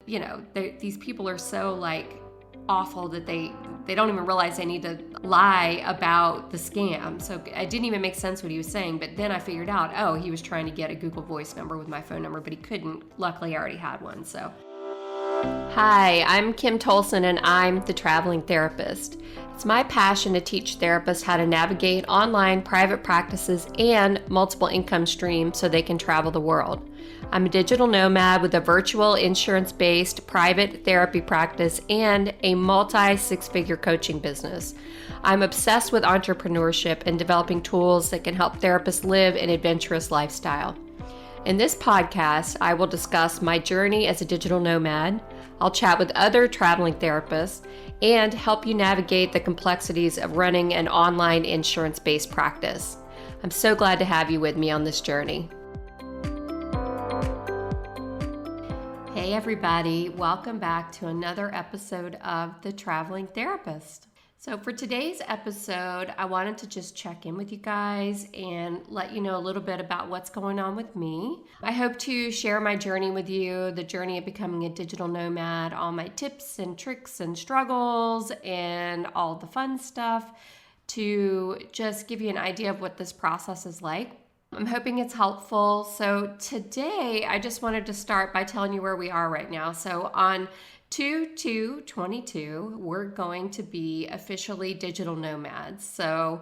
these people are so like awful that they don't even realize they need to lie about the scam. So it didn't even make sense what he was saying. But then I figured out, oh, he was trying to get a Google Voice number with my phone number, but he couldn't. Luckily, I already had one. So hi, I'm Kim Tolson, and I'm the traveling therapist. It's my passion to teach therapists how to navigate online private practices and multiple income streams so they can travel the world. I'm a digital nomad with a virtual insurance-based private therapy practice and a multi-six-figure coaching business. I'm obsessed with entrepreneurship and developing tools that can help therapists live an adventurous lifestyle. In this podcast, I will discuss my journey as a digital nomad. I'll chat with other traveling therapists and help you navigate the complexities of running an online insurance-based practice. I'm so glad to have you with me on this journey. Hey everybody, welcome back to another episode of The Traveling Therapist. So for today's episode, I wanted to just check in with you guys and let you know a little bit about what's going on with me. I hope to share my journey with you, the journey of becoming a digital nomad, all my tips and tricks and struggles and all the fun stuff to just give you an idea of what this process is like. I'm hoping it's helpful. So today, I just wanted to start by telling you where we are right now. So on 2/2/22, we're going to be officially digital nomads. So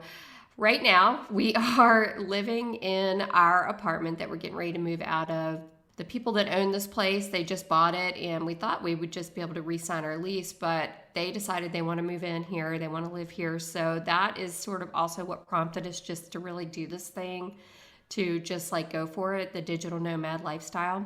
right now, we are living in our apartment that we're getting ready to move out of. The people that own this place, they just bought it, and we thought we would just be able to re-sign our lease, but they decided they want to move in here, they want to live here. So that is sort of also what prompted us just to really do this thing, to just like go for it, the digital nomad lifestyle.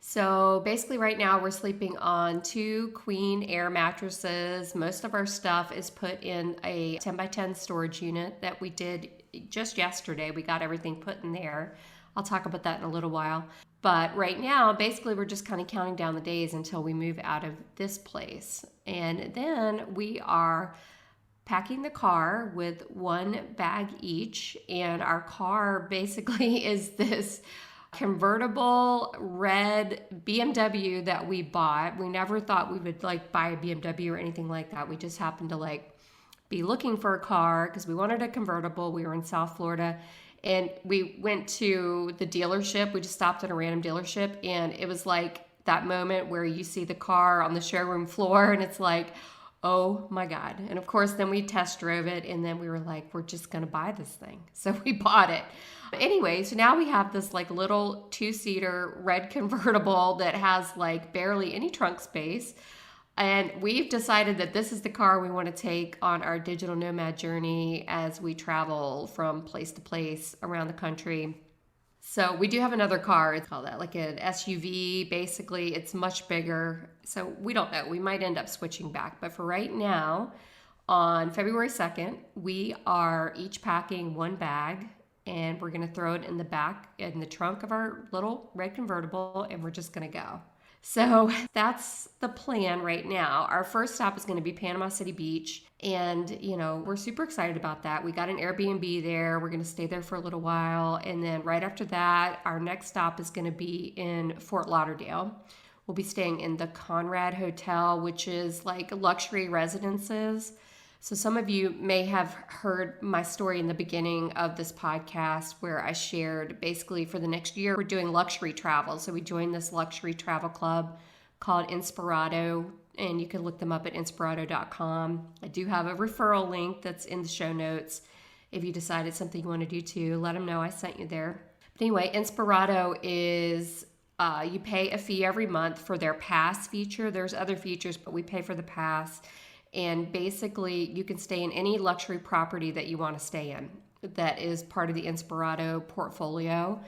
So basically right now we're sleeping on 2 queen air mattresses. Most of our stuff is put in a 10x10 storage unit that we did just yesterday. We got everything put in there. I'll talk about that in a little while. But right now, basically we're just kind of counting down the days until we move out of this place. And then we are packing the car with 1 bag each, and our car basically is this convertible red BMW that we bought. We never thought we would like buy a BMW or anything like that. We just happened to like be looking for a car because we wanted a convertible. We were in South Florida and we went to the dealership. We just stopped at a random dealership, and it was like that moment where you see the car on the showroom floor and it's like, oh my God. And of course, then we test drove it, and then we were like, we're just going to buy this thing. So we bought it. Anyway, so now we have this like little 2-seater red convertible that has like barely any trunk space. And we've decided that this is the car we want to take on our digital nomad journey as we travel from place to place around the country. So we do have another car. It's called that like an SUV. Basically, it's much bigger. So we don't know. We might end up switching back. But for right now, on February 2nd, we are each packing 1 bag, and we're going to throw it in the back in the trunk of our little red convertible, and we're just going to go. So that's the plan right now. Our first stop is going to be Panama City Beach. And, we're super excited about that. We got an Airbnb there. We're going to stay there for a little while. And then right after that, our next stop is going to be in Fort Lauderdale. We'll be staying in the Conrad Hotel, which is like luxury residences. So some of you may have heard my story in the beginning of this podcast where I shared basically for the next year, we're doing luxury travel. So we joined this luxury travel club called Inspirato, and you can look them up at inspirato.com. I do have a referral link that's in the show notes. If you decide it's something you want to do too, let them know I sent you there. But anyway, Inspirato is you pay a fee every month for their pass feature. There's other features, but we pay for the pass. And basically, you can stay in any luxury property that you want to stay in that is part of the Inspirato portfolio.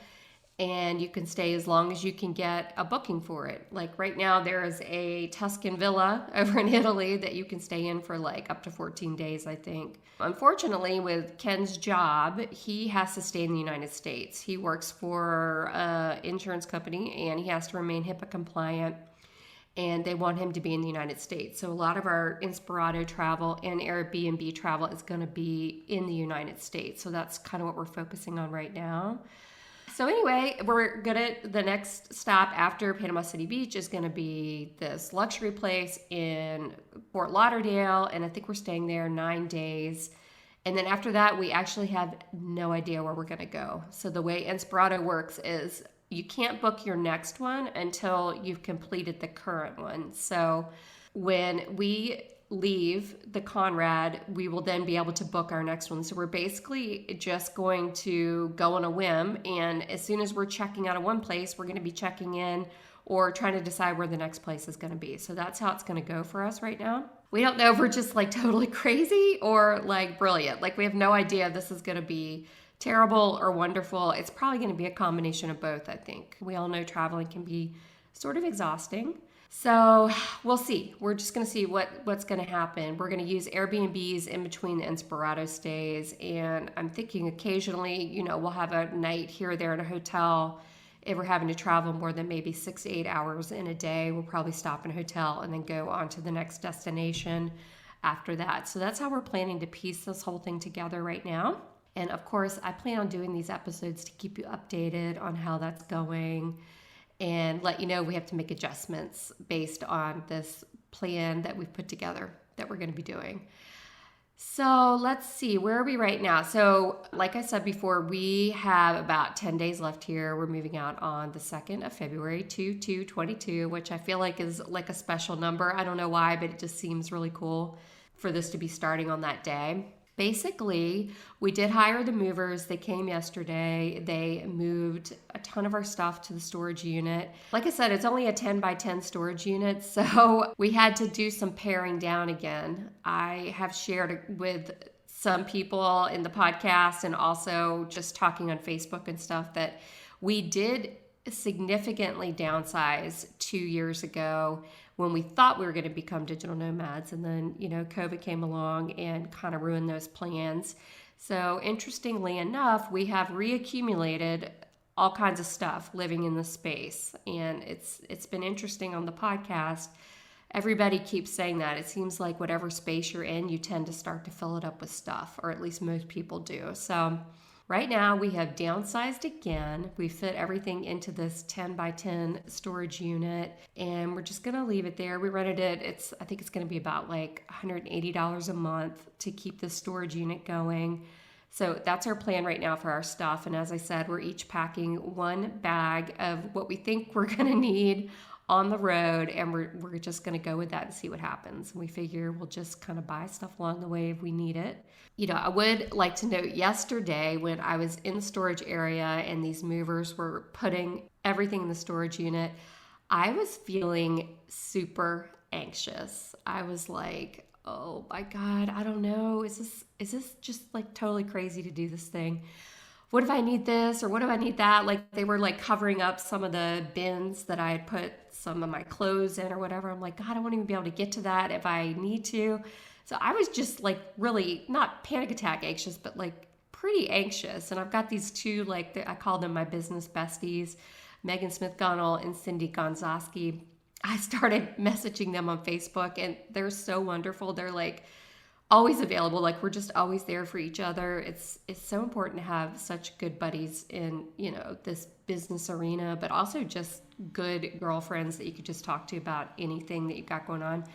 And you can stay as long as you can get a booking for it. Like right now, there is a Tuscan villa over in Italy that you can stay in for like up to 14 days, I think. Unfortunately, with Ken's job, he has to stay in the United States. He works for an insurance company, and he has to remain HIPAA compliant. And they want him to be in the United States. So a lot of our Inspirato travel and Airbnb travel is going to be in the United States. So that's kind of what we're focusing on right now. So anyway, the next stop after Panama City Beach is gonna be this luxury place in Fort Lauderdale, and I think we're staying there 9 days. And then after that, we actually have no idea where we're gonna go. So the way Inspirato works is you can't book your next one until you've completed the current one. So when we leave the Conrad, we will then be able to book our next one. So we're basically just going to go on a whim, and as soon as we're checking out of one place, we're going to be checking in or trying to decide where the next place is going to be. So that's how it's going to go for us right now. We don't know if we're just like totally crazy or like brilliant. Like we have no idea if this is going to be terrible or wonderful. It's probably going to be a combination of both, I think. We all know traveling can be sort of exhausting. So we'll see. We're just going to see what's going to happen. We're going to use Airbnbs in between the Inspirato stays. And I'm thinking occasionally, we'll have a night here or there in a hotel. If we're having to travel more than maybe 6 to 8 hours in a day, we'll probably stop in a hotel and then go on to the next destination after that. So that's how we're planning to piece this whole thing together right now. And of course, I plan on doing these episodes to keep you updated on how that's going, and let you know we have to make adjustments based on this plan that we've put together that we're going to be doing. So let's see, where are we right now? So like I said before, we have about 10 days left here. We're moving out on the 2nd of February, 2/2/22, which I feel like is like a special number. I don't know why, but it just seems really cool for this to be starting on that day. Basically, we did hire the movers. They came yesterday. They moved a ton of our stuff to the storage unit. Like I said, it's only a 10 by 10 storage unit, so we had to do some paring down again. I have shared with some people in the podcast and also just talking on Facebook and stuff that we did significantly downsize 2 years ago when we thought we were going to become digital nomads, and then COVID came along and kind of ruined those plans. So interestingly enough, we have reaccumulated all kinds of stuff living in the space, and it's been interesting on the podcast. Everybody keeps saying that. It seems like whatever space you're in, you tend to start to fill it up with stuff, or at least most people do. So right now we have downsized again. We fit everything into this 10 by 10 storage unit, and we're just going to leave it there. We rented it. I think it's going to be about like $180 a month to keep the storage unit going. So that's our plan right now for our stuff. And as I said, we're each packing one bag of what we think we're going to need on the road, and we're just going to go with that and see what happens. We figure we'll just kind of buy stuff along the way if we need it. I would like to note, yesterday when I was in the storage area and these movers were putting everything in the storage unit, I was feeling super anxious. I was like, oh my God, I don't know. Is this just like totally crazy to do this thing? What if I need this, or what if I need that? Like they were like covering up some of the bins that I had put some of my clothes in or whatever. I'm like, God, I won't even be able to get to that if I need to. So I was just like really not panic attack anxious, but like pretty anxious. And I've got these two, like I call them my business besties, Megan Smith-Gunnell and Cindy Gonzowski. I started messaging them on Facebook, and they're so wonderful. They're like always available. Like we're just always there for each other. It's so important to have such good buddies in, this business arena, but also just good girlfriends that you could just talk to about anything that you've got going on.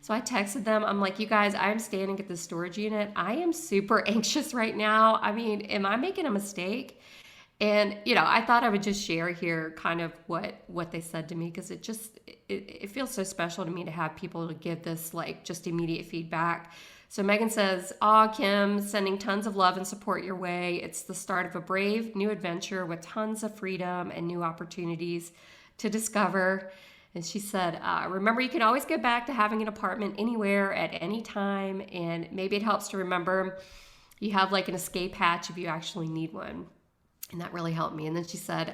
So I texted them. I'm like, you guys, I'm standing at the storage unit. I am super anxious right now. I mean, am I making a mistake? And, I thought I would just share here kind of what they said to me, because it feels so special to me to have people to give this like just immediate feedback. So Megan says, Kim, sending tons of love and support your way. It's the start of a brave new adventure with tons of freedom and new opportunities to discover. And she said, remember, you can always go back to having an apartment anywhere at any time. And maybe it helps to remember you have like an escape hatch if you actually need one. And that really helped me. And then she said,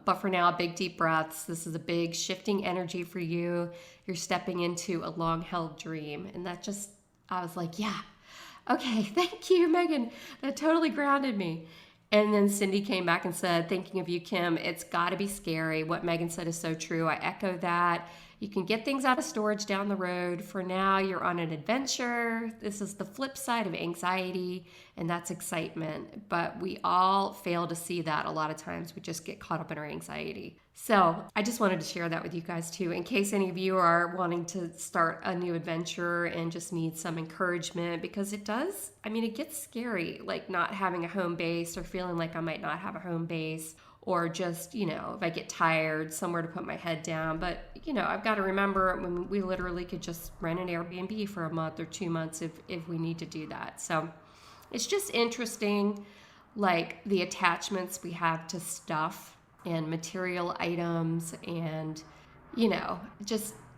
but for now, big deep breaths. This is a big shifting energy for you. You're stepping into a long held dream. And I was like, yeah, okay, thank you, Megan. That totally grounded me. And then Cindy came back and said, thinking of you, Kim, it's got to be scary. What Megan said is so true. I echo that. You can get things out of storage down the road. For now, you're on an adventure. This is the flip side of anxiety, and that's excitement. But we all fail to see that a lot of times. We just get caught up in our anxiety. So I just wanted to share that with you guys too, in case any of you are wanting to start a new adventure and just need some encouragement, because it does, it gets scary, like not having a home base or feeling like I might not have a home base, or just, if I get tired, somewhere to put my head down. But, I've got to remember when we literally could just rent an Airbnb for a month or 2 months if we need to do that. So it's just interesting, like the attachments we have to stuff and material items, and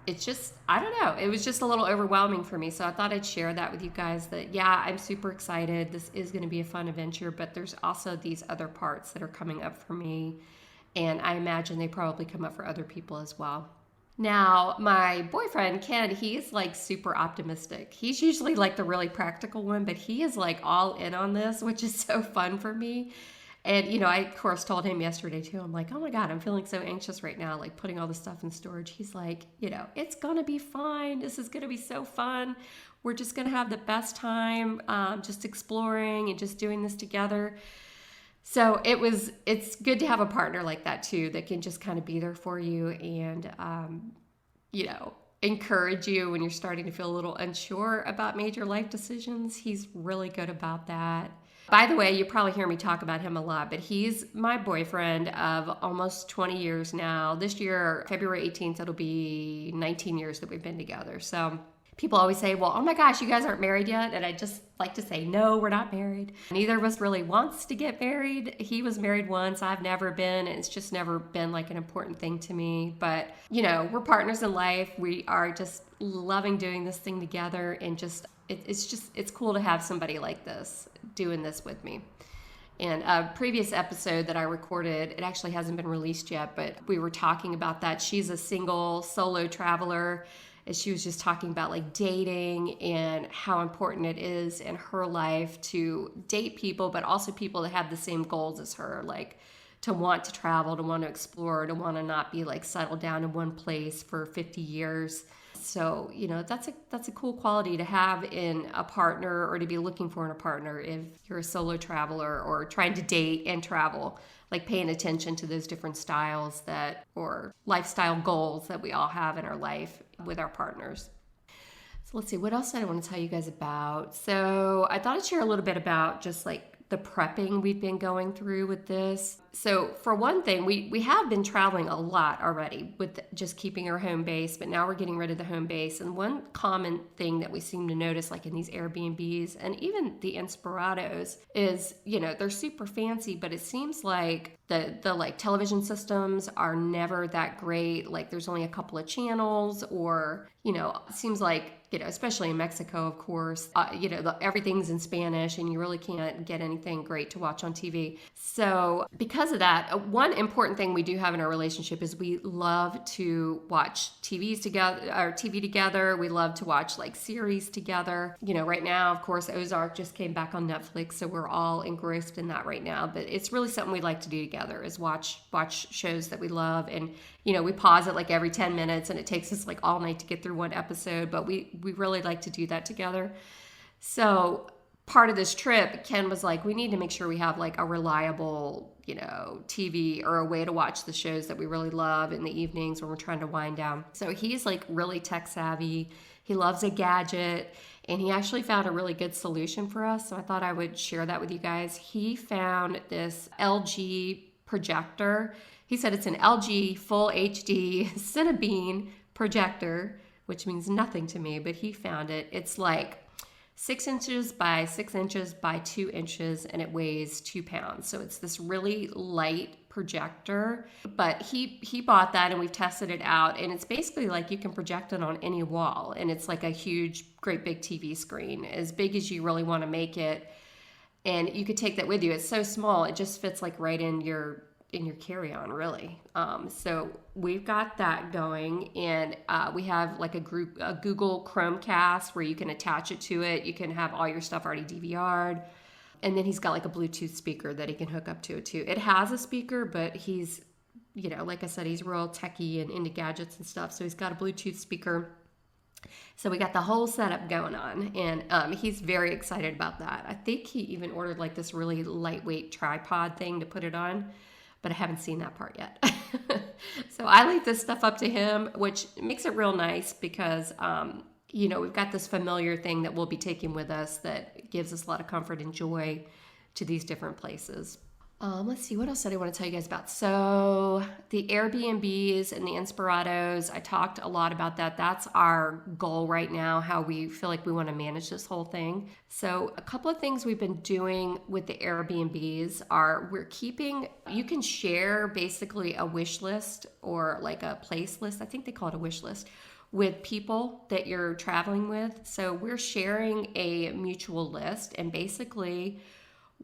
it's just I don't know, it was just a little overwhelming for me. So I thought I'd share that with you guys, that I'm super excited. This is going to be a fun adventure, but there's also these other parts that are coming up for me, and I imagine they probably come up for other people as well. Now, my boyfriend, Ken, he's like super optimistic. He's usually like the really practical one, but he is like all in on this, which is so fun for me. And, I, of course, told him yesterday, too. I'm like, oh, my God, I'm feeling so anxious right now, like putting all this stuff in storage. He's like, it's going to be fine. This is going to be so fun. We're just going to have the best time just exploring and just doing this together. So it's good to have a partner like that, too, that can just kind of be there for you and, encourage you when you're starting to feel a little unsure about major life decisions. He's really good about that. By the way, you probably hear me talk about him a lot, but he's my boyfriend of almost 20 years now. This year, February 18th, it'll be 19 years that we've been together. So people always say, well, oh my gosh, you guys aren't married yet? And I just like to say, no, we're not married. Neither of us really wants to get married. He was married once. I've never been. And it's just never been like an important thing to me. But, we're partners in life. We are just loving doing this thing together, and just it's cool to have somebody like this doing this with me. And a previous episode that I recorded, it actually hasn't been released yet, but we were talking about that. She's a single solo traveler, and she was just talking about like dating and how important it is in her life to date people, but also people that have the same goals as her, like to want to travel, to want to explore, to want to not be like settled down in one place for 50 years. So, that's a cool quality to have in a partner, or to be looking for in a partner if you're a solo traveler or trying to date and travel, like paying attention to those different styles or lifestyle goals that we all have in our life with our partners. So let's see, what else did I want to tell you guys about? So I thought I'd share a little bit about just like the prepping we've been going through with this. So for one thing, we have been traveling a lot already with just keeping our home base, but now we're getting rid of the home base. And one common thing that we seem to notice, like in these Airbnbs and even the Inspirados, is, they're super fancy, but it seems like the like television systems are never that great. Like there's only a couple of channels, or, it seems like, especially in Mexico, of course, everything's in Spanish and you really can't get anything great to watch on TV. So because of that, one important thing we do have in our relationship is we love to watch TV together. We love to watch like series together. Right now, of course, Ozark just came back on Netflix, so we're all engrossed in that right now. But it's really something we like to do together, is watch shows that we love. And, we pause it like every 10 minutes and it takes us like all night to get through one episode, but we really like to do that together. So part of this trip, Ken was like, we need to make sure we have like a reliable, TV or a way to watch the shows that we really love in the evenings when we're trying to wind down. So he's like really tech savvy. He loves a gadget, and he actually found a really good solution for us. So I thought I would share that with you guys. He found this LG projector. He said it's an LG full HD Cinebeam projector, which means nothing to me, but he found it. It's like 6 inches by 6 inches by 2 inches, and it weighs 2 pounds. So it's this really light projector, but he bought that, and we've tested it out, and it's basically like you can project it on any wall, and it's like a huge, great big TV screen, as big as you really want to make it, and you could take that with you. It's so small, it just fits like right in your carry-on, really. So we've got that going, and we have like a Google Chromecast where you can attach it to it. You can have all your stuff already DVR'd, and then he's got like a Bluetooth speaker that he can hook up to it too. It has a speaker, but he's like I said, he's real techie and into gadgets and stuff. So he's got a Bluetooth speaker. So we got the whole setup going on, and he's very excited about that. I think he even ordered like this really lightweight tripod thing to put it on, but I haven't seen that part yet. So I leave this stuff up to him, which makes it real nice because, we've got this familiar thing that we'll be taking with us that gives us a lot of comfort and joy to these different places. Let's see, what else did I want to tell you guys about? So the Airbnbs and the Inspirados, I talked a lot about that. That's our goal right now, how we feel like we want to manage this whole thing. So a couple of things we've been doing with the Airbnbs are you can share basically a wish list or like a place list. I think they call it a wish list with people that you're traveling with. So we're sharing a mutual list, and basically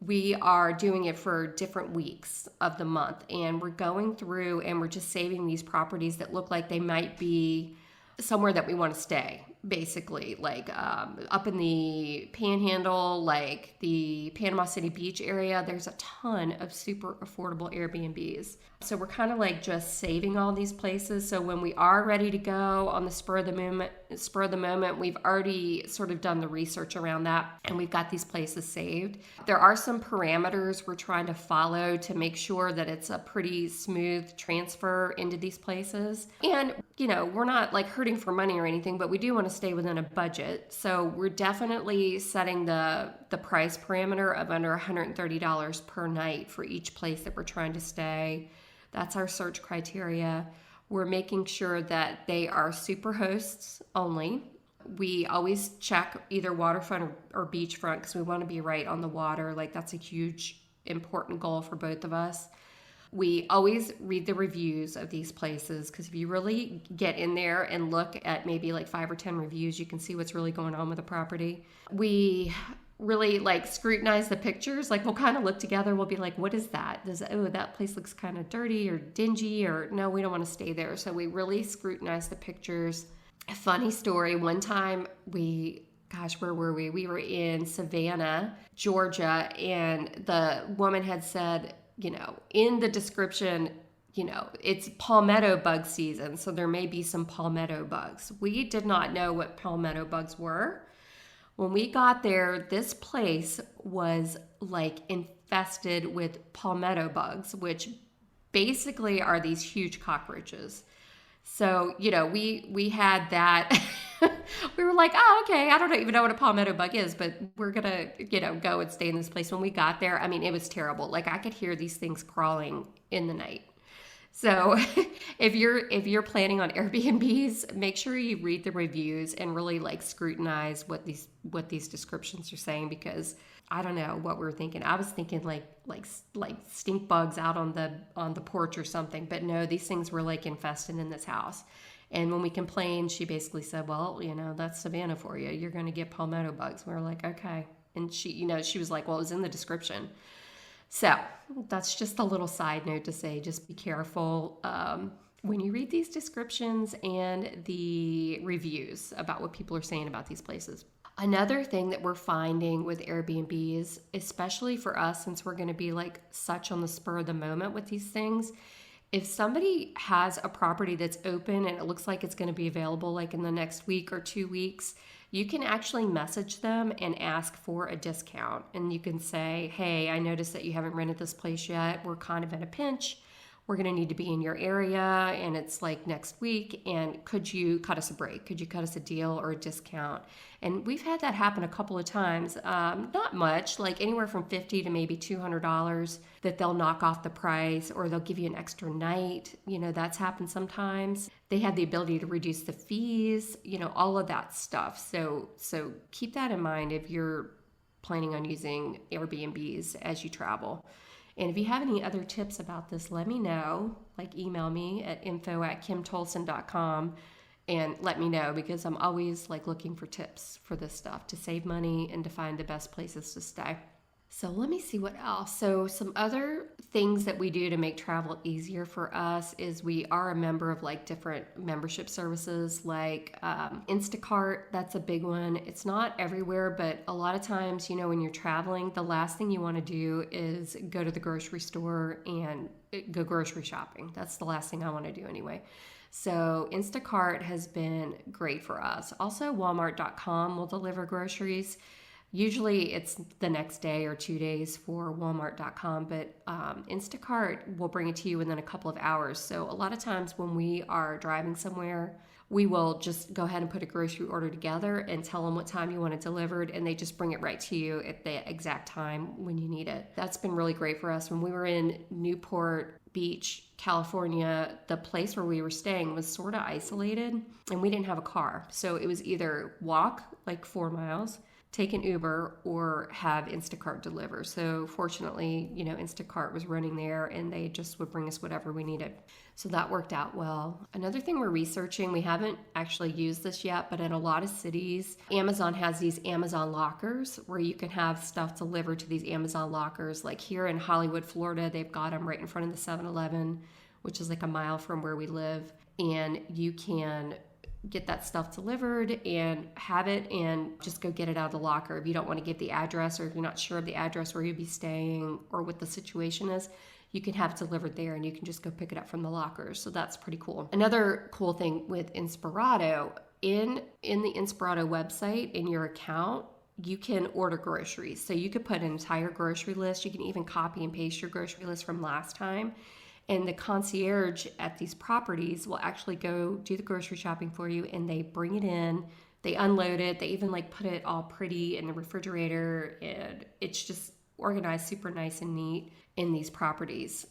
we are doing it for different weeks of the month, and we're going through and we're just saving these properties that look like they might be somewhere that we want to stay, basically, like up in the Panhandle, like the Panama City Beach area. There's a ton of super affordable Airbnbs. So we're kind of like just saving all these places. So when we are ready to go on the spur of the moment, we've already sort of done the research around that, and we've got these places saved. There are some parameters we're trying to follow to make sure that it's a pretty smooth transfer into these places. And, we're not like hurting for money or anything, but we do want to stay within a budget. So we're definitely setting the price parameter of under $130 per night for each place that we're trying to stay. That's our search criteria. We're making sure that they are super hosts only. We always check either waterfront or beachfront because we want to be right on the water. Like, that's a huge, important goal for both of us. We always read the reviews of these places because if you really get in there and look at maybe like 5 or 10 reviews, you can see what's really going on with the property. We really like scrutinize the pictures. Like, we'll kind of look together. We'll be like, what is that? That place looks kind of dirty or dingy, or no, we don't want to stay there. So we really scrutinize the pictures. A funny story. One time where were we? We were in Savannah, Georgia, and the woman had said, in the description, it's palmetto bug season, so there may be some palmetto bugs. We did not know what palmetto bugs were. When we got there, this place was like infested with palmetto bugs, which basically are these huge cockroaches. So, we had that. We were like, oh, okay, I don't even know what a palmetto bug is, but we're going to, go and stay in this place. When we got there, I mean, it was terrible. Like, I could hear these things crawling in the night. So if you're planning on Airbnbs, make sure you read the reviews and really like scrutinize what these descriptions are saying, because I don't know what we were thinking. I was thinking like stink bugs out on the porch or something, but no, these things were like infested in this house. And when we complained, she basically said, well, that's Savannah for you. You're going to get palmetto bugs. We were like, okay. And she was like, well, it was in the description. So that's just a little side note to say, just be careful when you read these descriptions and the reviews about what people are saying about these places. Another thing that we're finding with Airbnbs, especially for us, since we're going to be like such on the spur of the moment with these things, if somebody has a property that's open and it looks like it's going to be available like in the next week or 2 weeks, you can actually message them and ask for a discount. And you can say, hey, I noticed that you haven't rented this place yet. We're kind of in a pinch. We're going to need to be in your area, and it's like next week. And could you cut us a break? Could you cut us a deal or a discount? And we've had that happen a couple of times. Not much, like anywhere from $50 to maybe $200 that they'll knock off the price, or they'll give you an extra night. That's happened sometimes. They have the ability to reduce the fees, all of that stuff. So keep that in mind if you're planning on using Airbnbs as you travel. And if you have any other tips about this, let me know. Like, email me at info@kimtolson.com and let me know, because I'm always like looking for tips for this stuff to save money and to find the best places to stay. So let me see what else. So some other things that we do to make travel easier for us is we are a member of like different membership services, like Instacart. That's a big one. It's not everywhere, but a lot of times, when you're traveling, the last thing you want to do is go to the grocery store and go grocery shopping. That's the last thing I want to do anyway. So Instacart has been great for us. Also, Walmart.com will deliver groceries. Usually it's the next day or 2 days for Walmart.com, but Instacart will bring it to you within a couple of hours. So a lot of times when we are driving somewhere, we will just go ahead and put a grocery order together and tell them what time you want it delivered, and they just bring it right to you at the exact time when you need it. That's been really great for us. When we were in Newport Beach, California, the place where we were staying was sort of isolated, and we didn't have a car. So it was either walk like 4 miles, take an Uber, or have Instacart deliver. So fortunately, Instacart was running there and they just would bring us whatever we needed. So that worked out well. Another thing we're researching, we haven't actually used this yet, but in a lot of cities, Amazon has these Amazon lockers where you can have stuff delivered to these Amazon lockers. Like here in Hollywood, Florida, they've got them right in front of the 7-Eleven, which is like a mile from where we live. And you can get that stuff delivered and have it and just go get it out of the locker. If you don't want to give the address, or if you're not sure of the address where you'll be staying or what the situation is, you can have it delivered there and you can just go pick it up from the lockers. So that's pretty cool. Another cool thing with Inspirato, in the Inspirato website, in your account, you can order groceries. So you could put an entire grocery list. You can even copy and paste your grocery list from last time. And the concierge at these properties will actually go do the grocery shopping for you, and they bring it in, they unload it, they even like put it all pretty in the refrigerator, and it's just organized super nice and neat in these properties.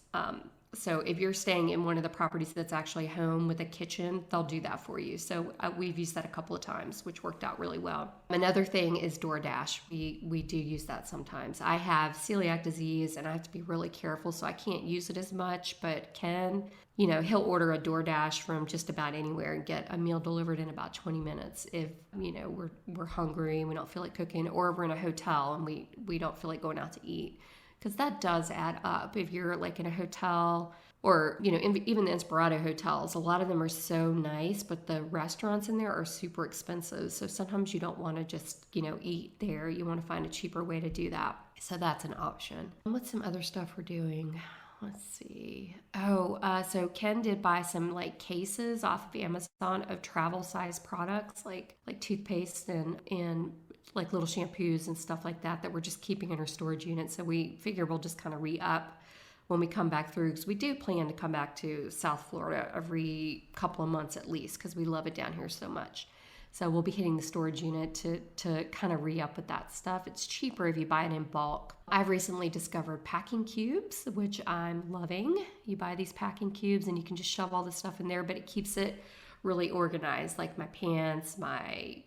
So if you're staying in one of the properties that's actually home with a kitchen, they'll do that for you. So we've used that a couple of times, which worked out really well. Another thing is DoorDash. We do use that sometimes. I have celiac disease and I have to be really careful, so I can't use it as much, but Ken, he'll order a DoorDash from just about anywhere and get a meal delivered in about 20 minutes if, we're hungry and we don't feel like cooking, or we're in a hotel and we don't feel like going out to eat. Because that does add up. If you're like in a hotel, or even the Inspirato hotels, a lot of them are so nice, but the restaurants in there are super expensive. So sometimes you don't want to just eat there. You want to find a cheaper way to do that. So that's an option. And what's some other stuff we're doing? Let's see. So Ken did buy some like cases off of Amazon of travel size products like toothpaste and like little shampoos and stuff like that we're just keeping in our storage unit. So we figure we'll just kind of re-up when we come back through, because we do plan to come back to South Florida every couple of months at least, because we love it down here so much. So we'll be hitting the storage unit to kind of re-up with that stuff. It's cheaper if you buy it in bulk. I've recently discovered packing cubes, which I'm loving. You buy these packing cubes and you can just shove all the stuff in there, but it keeps it really organized, like my pants, my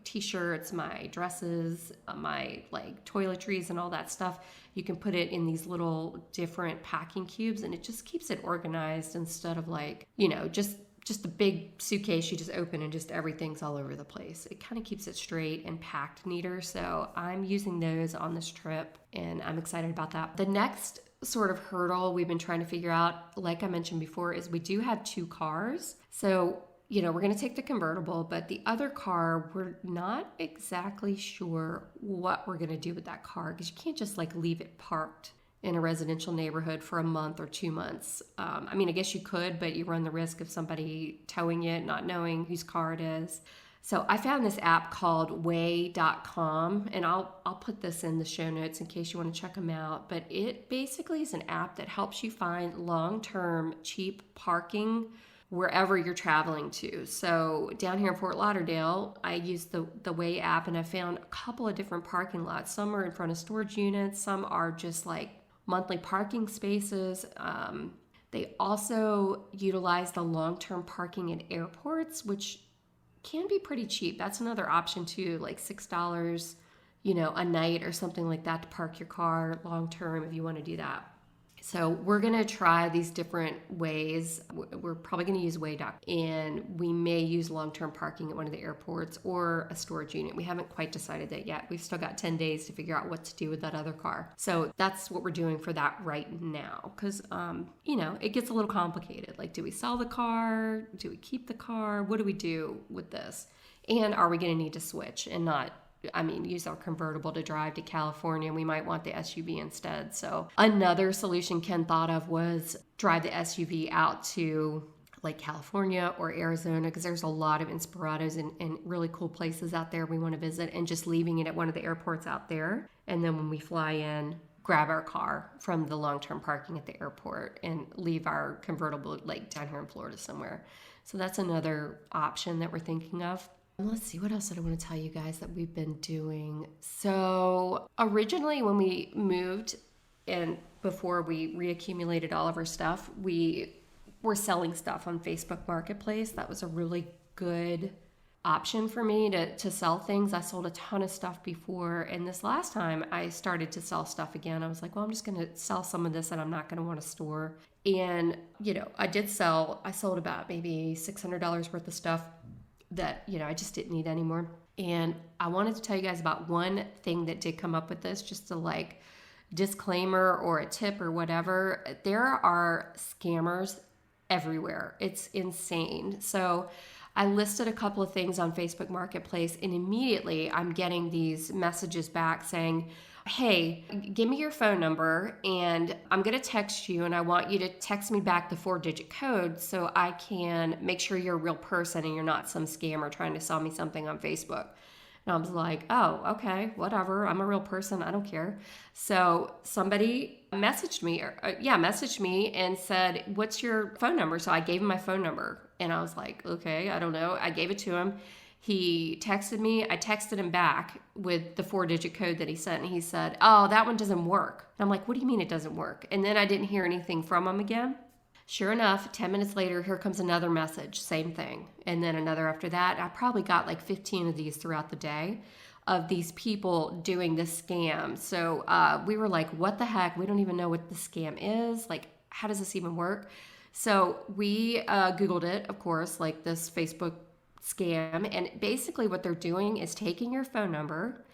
t-shirts, my dresses, my like toiletries and all that stuff. You can put it in these little different packing cubes and it just keeps it organized, instead of like just a big suitcase you just open and just everything's all over the place. It kind of keeps it straight and packed neater. So I'm using those on this trip and I'm excited about that. The next sort of hurdle we've been trying to figure out, like I mentioned before, is we do have 2 cars. So we're going to take the convertible, but the other car, we're not exactly sure what we're going to do with that car, because you can't just like leave it parked in a residential neighborhood for a month or 2 months. I guess you could, but you run the risk of somebody towing it, not knowing whose car it is. So I found this app called way.com, and I'll put this in the show notes in case you want to check them out. But it basically is an app that helps you find long-term cheap parking wherever you're traveling to. So down here in Fort Lauderdale, I used the Way app, and I found a couple of different parking lots. Some are in front of storage units, some are just like monthly parking spaces. They also utilize the long-term parking at airports, which can be pretty cheap. That's another option too, like $6, a night or something like that to park your car long-term if you want to do that. So we're going to try these different ways. We're probably going to use Way.com, and we may use long-term parking at one of the airports or a storage unit. We haven't quite decided that yet. We've still got 10 days to figure out what to do with that other car. So that's what we're doing for that right now, because, it gets a little complicated. Like, do we sell the car? Do we keep the car? What do we do with this? And are we going to need to switch and not use our convertible to drive to California. We might want the SUV instead. So another solution Ken thought of was drive the SUV out to like California or Arizona, because there's a lot of Inspirados and really cool places out there we want to visit, and just leaving it at one of the airports out there. And then when we fly in, grab our car from the long-term parking at the airport and leave our convertible like down here in Florida somewhere. So that's another option that we're thinking of. Let's see, what else did I want to tell you guys that we've been doing? So originally when we moved and before we reaccumulated all of our stuff, we were selling stuff on Facebook Marketplace. That was a really good option for me to sell things. I sold a ton of stuff before, and this last time I started to sell stuff again. I was like, well, I'm just going to sell some of this that I'm not going to want to store. And, I sold about maybe $600 worth of stuff that, I just didn't need anymore. And I wanted to tell you guys about one thing that did come up with this, just a like disclaimer or a tip or whatever. There are scammers everywhere. It's insane. So I listed a couple of things on Facebook Marketplace, and immediately I'm getting these messages back saying, hey, give me your phone number and I'm going to text you, and I want you to text me back the 4-digit code so I can make sure you're a real person and you're not some scammer trying to sell me something on Facebook. And I was like, oh, okay, whatever. I'm a real person. I don't care. So somebody messaged me and said, what's your phone number? So I gave him my phone number, and I was like, okay, I don't know. I gave it to him. He texted me. I texted him back with the 4-digit code that he sent, and he said, oh, that one doesn't work. And I'm like, what do you mean it doesn't work? And then I didn't hear anything from him again. Sure enough, 10 minutes later, here comes another message, same thing. And then another after that. I probably got like 15 of these throughout the day of these people doing this scam. So we were like, what the heck? We don't even know what the scam is. Like, how does this even work? So we Googled it, of course, like this Facebook scam. And basically what they're doing is taking your phone number,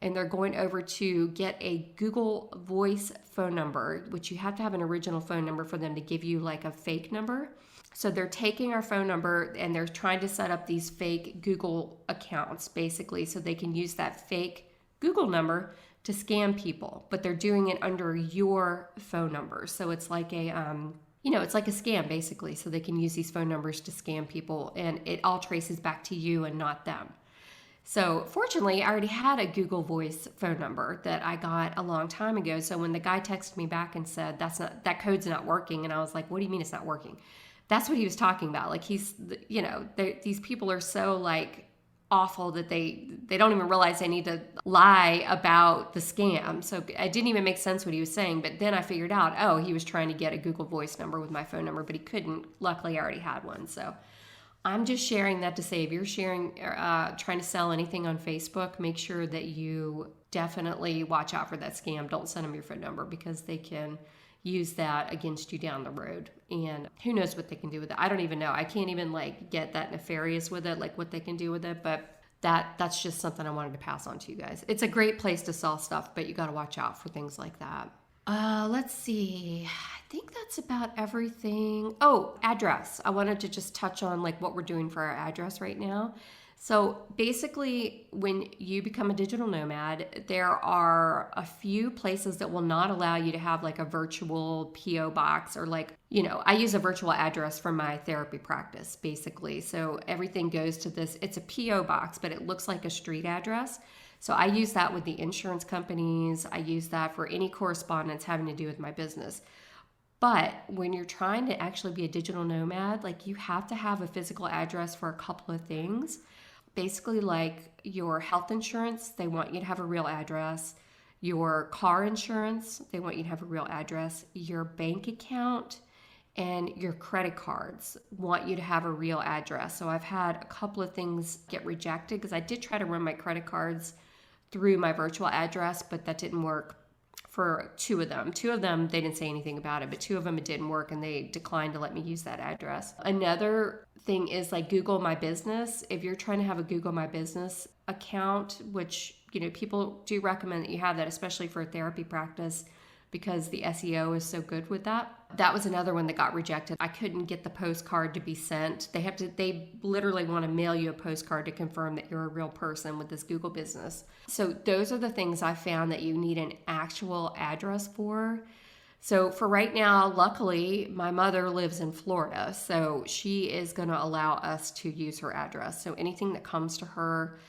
and they're going over to get a Google Voice phone number, which you have to have an original phone number for them to give you like a fake number. So they're taking our phone number and they're trying to set up these fake Google accounts, basically, so they can use that fake Google number to scam people. But they're doing it under your phone number. So it's like it's like a scam, basically. So they can use these phone numbers to scam people, and it all traces back to you and not them. So fortunately, I already had a Google Voice phone number that I got a long time ago. So when the guy texted me back and said, that code's not working, and I was like, what do you mean it's not working? That's what he was talking about. Like these people are so like awful that they don't even realize they need to lie about the scam. So it didn't even make sense what he was saying. But then I figured out, oh, he was trying to get a Google Voice number with my phone number, but he couldn't. Luckily, I already had one. So I'm just sharing that to say, if you're trying to sell anything on Facebook, make sure that you definitely watch out for that scam. Don't send them your phone number, because they can use that against you down the road. And who knows what they can do with it. I don't even know. I can't even like get that nefarious with it, like what they can do with it. But that's just something I wanted to pass on to you guys. It's a great place to sell stuff, but you got to watch out for things like that. Let's see. I think that's about everything. Oh, address. I wanted to just touch on like what we're doing for our address right now. So basically, when you become a digital nomad, there are a few places that will not allow you to have like a virtual PO box, or like, I use a virtual address for my therapy practice, basically. So everything goes to this. It's a PO box, but it looks like a street address. So I use that with the insurance companies. I use that for any correspondence having to do with my business. But when you're trying to actually be a digital nomad, like you have to have a physical address for a couple of things. Basically, like your health insurance, they want you to have a real address. Your car insurance, they want you to have a real address. Your bank account and your credit cards want you to have a real address. So I've had a couple of things get rejected because I did try to run my credit cards through my virtual address, but that didn't work for two of them. Two of them, they didn't say anything about it, but two of them, it didn't work, and they declined to let me use that address. Another thing is like Google My Business. If you're trying to have a Google My Business account, which, people do recommend that you have that, especially for a therapy practice, because the SEO is so good with that. That was another one that got rejected. I couldn't get the postcard to be sent. They literally want to mail you a postcard to confirm that you're a real person with this Google business. So those are the things I found that you need an actual address for. So for right now, luckily, my mother lives in Florida, so she is going to allow us to use her address. So anything that comes to her,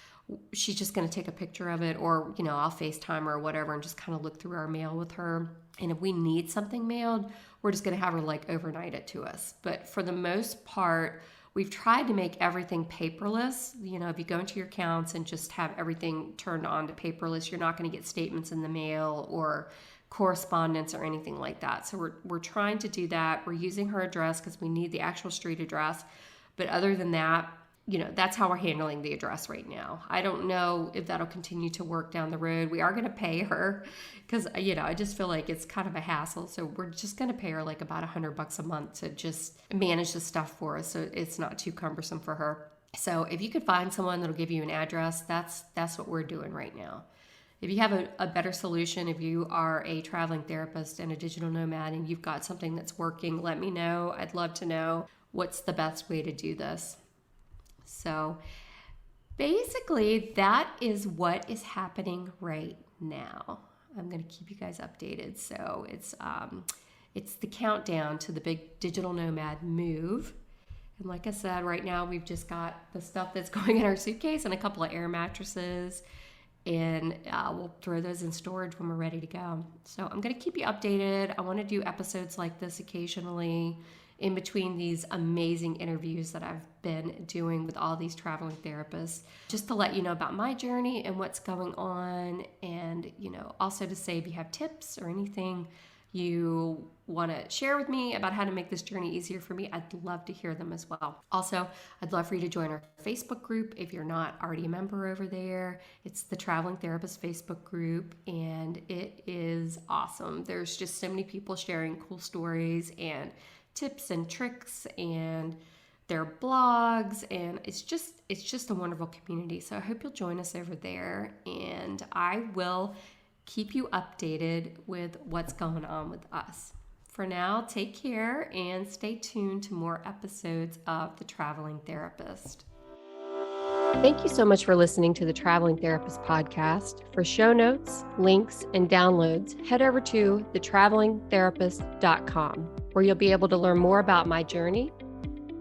she's just going to take a picture of it, or, I'll FaceTime her or whatever and just kind of look through our mail with her. And if we need something mailed, we're just going to have her overnight it to us. But for the most part, we've tried to make everything paperless. If you go into your accounts and just have everything turned on to paperless, you're not going to get statements in the mail or correspondence or anything like that. So we're trying to do that. We're using her address because we need the actual street address. But other than that, that's how we're handling the address right now. I don't know if that'll continue to work down the road. We are going to pay her because, I just feel like it's kind of a hassle. So we're just going to pay her about $100 a month to just manage the stuff for us, so it's not too cumbersome for her. So if you could find someone that'll give you an address, that's what we're doing right now. If you have a better solution, if you are a traveling therapist and a digital nomad and you've got something that's working, let me know. I'd love to know what's the best way to do this. So basically, that is what is happening right now. I'm going to keep you guys updated. So it's the countdown to the big digital nomad move. And like I said, right now we've just got the stuff that's going in our suitcase and a couple of air mattresses. And we'll throw those in storage when we're ready to go. So I'm going to keep you updated. I want to do episodes like this occasionally in between these amazing interviews that I've been doing with all these traveling therapists, just to let you know about my journey and what's going on. And, also to say if you have tips or anything you want to share with me about how to make this journey easier for me, I'd love to hear them as well. Also, I'd love for you to join our Facebook group if you're not already a member over there. It's the Traveling Therapist Facebook group, and it is awesome. There's just so many people sharing cool stories and tips and tricks and their blogs, and it's just a wonderful community. So I hope you'll join us over there, and I will keep you updated with what's going on with us. For now, take care and stay tuned to more episodes of The Traveling Therapist. Thank you so much for listening to the Traveling Therapist podcast. For show notes, links, and downloads, head over to thetravelingtherapist.com, where you'll be able to learn more about my journey,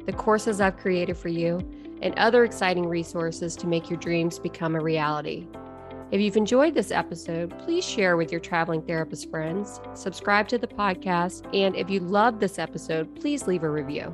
the courses I've created for you, and other exciting resources to make your dreams become a reality. If you've enjoyed this episode, please share with your traveling therapist friends, subscribe to the podcast, and if you love this episode, please leave a review.